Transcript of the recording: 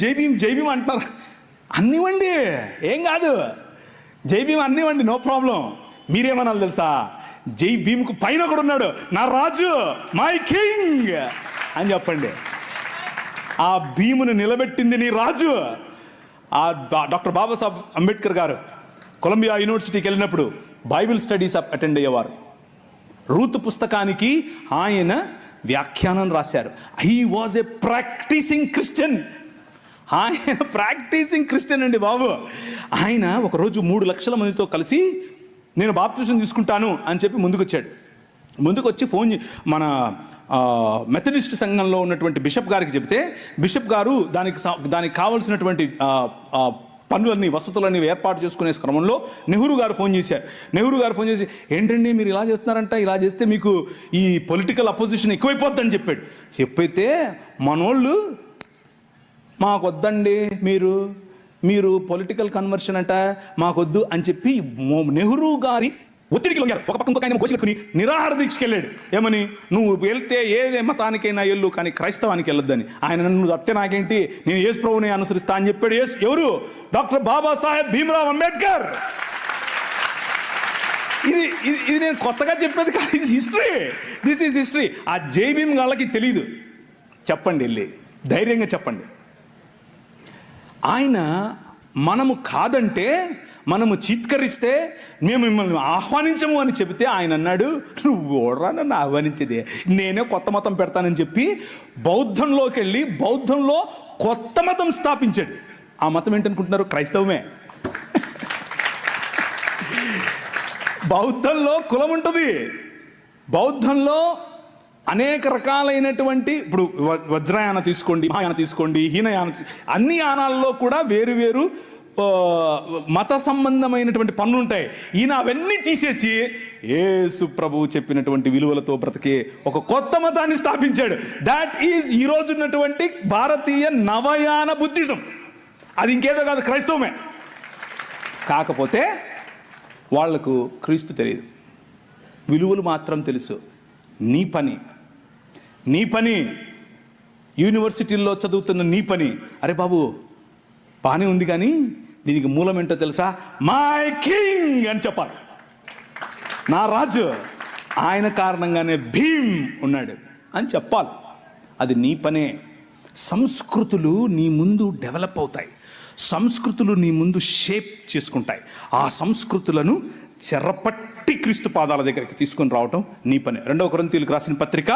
జై భీమ్ అంటున్నారు. అన్నివ్వండి, ఏం కాదు, జై భీమ్ అన్నివ్వండి, నో ప్రాబ్లం. మీరేమనాలి తెలుసా? జై భీమ్కు పైన కూడా ఉన్నాడు నా రాజు, మై కింగ్ అని చెప్పండి. ఆ భీమును నిలబెట్టింది నీ రాజు. ఆ డాక్టర్ బాబాసాహెబ్ అంబేద్కర్ గారు కొలంబియా యూనివర్సిటీకి వెళ్ళినప్పుడు బైబిల్ స్టడీస్ అటెండ్ అయ్యేవారు. రూతు పుస్తకానికి ఆయన వ్యాఖ్యానం రాశారు. He was a practicing Christian. ఆయన ప్రాక్టీసింగ్ క్రిస్టియన్ అండి బాబు. ఆయన ఒకరోజు 3 లక్షల మందితో కలిసి నేను బాప్టిజం తీసుకుంటాను అని చెప్పి ముందుకు వచ్చి మన మెథడిస్ట్ సంఘంలో ఉన్నటువంటి బిషప్ గారికి చెప్తే, బిషప్ గారు దానికి కావలసినటువంటి పనులన్నీ, వసతులన్నీ ఏర్పాటు చేసుకునే క్రమంలో నెహ్రూ గారు ఫోన్ చేసి, ఏంటండి మీరు ఇలా చేస్తున్నారంట, ఇలా చేస్తే మీకు ఈ పొలిటికల్ అపోజిషన్ ఎక్కువైపోద్దని చెప్పైతే మనోళ్ళు మాకొద్దండి, మీరు పొలిటికల్ కన్వర్షన్ అంట మాకొద్దు అని చెప్పి నెహ్రూ గారి ఒత్తిడికి లొంగారు. ఒక పక్క ఇంకొక ఆయన గోచిపెట్టుకుని నిరాహార దీక్షకి వెళ్ళాడు. ఏమని, నువ్వు వెళ్తే ఏదే మతానికైనా వెళ్ళు కానీ క్రైస్తవానికి వెళ్ళొద్దని. ఆయన నన్ను అత్తే నాకేంటి, నేను యేసు ప్రభువుని అనుసరిస్తా అని చెప్పాడు. ఎవరు? డాక్టర్ బాబాసాహెబ్ భీమ్రావ్ అంబేద్కర్. ఇది నేను కొత్తగా చెప్పేది కాదు, దిస్ ఈజ్ హిస్టరీ. ఆ జై భీమ్ వాళ్ళకి తెలియదు. చెప్పండి, వెళ్ళి ధైర్యంగా చెప్పండి. ఆయన మనము కాదంటే, మనము చీత్కరిస్తే మేము మిమ్మల్ని ఆహ్వానించము అని చెబితే ఆయన అన్నాడు, నువ్వు ఓడరా నన్ను ఆహ్వానించేదే, నేనే కొత్త మతం పెడతానని చెప్పి బౌద్ధంలోకి వెళ్ళి బౌద్ధంలో కొత్త మతం స్థాపించాడు. ఆ మతం ఏంటనుకుంటున్నారు? క్రైస్తవమే. బౌద్ధంలో కులం ఉంటుంది. బౌద్ధంలో అనేక రకాలైనటువంటి, ఇప్పుడు వజ్రయాన తీసుకోండి, మహాయాన తీసుకోండి, హీనయాన, అన్ని యానాల్లో కూడా వేరు మత సంబంధమైనటువంటి పనులు ఉంటాయి. ఈయన అవన్నీ తీసేసి యేసు ప్రభువు చెప్పినటువంటి విలువలతో బ్రతికే ఒక కొత్త మతాన్ని స్థాపించాడు. దాట్ ఈజ్ ఈ రోజు ఉన్నటువంటి భారతీయ నవయాన బుద్ధిజం. అది ఇంకేదో కాదు, క్రైస్తవమే. కాకపోతే వాళ్లకు క్రీస్తు తెలియదు, విలువలు మాత్రం తెలుసు. నీ పని యూనివర్సిటీల్లో చదువుతున్న నీ పని, అరే బాబు బాగానే ఉంది కానీ దీనికి మూలం ఏంటో తెలుసా? మై కింగ్ అని చెప్పాలి. నా రాజు, ఆయన కారణంగానే భీమ్ ఉన్నాడు అని చెప్పాలి. అది నీ పనే. సంస్కృతులు నీ ముందు డెవలప్ అవుతాయి, సంస్కృతులు నీ ముందు షేప్ చేసుకుంటాయి. ఆ సంస్కృతులను చెరపట్టి క్రీస్తు పాదాల దగ్గరికి తీసుకొని రావటం నీ పని. 2 కొరింథీయులకు రాసిన పత్రిక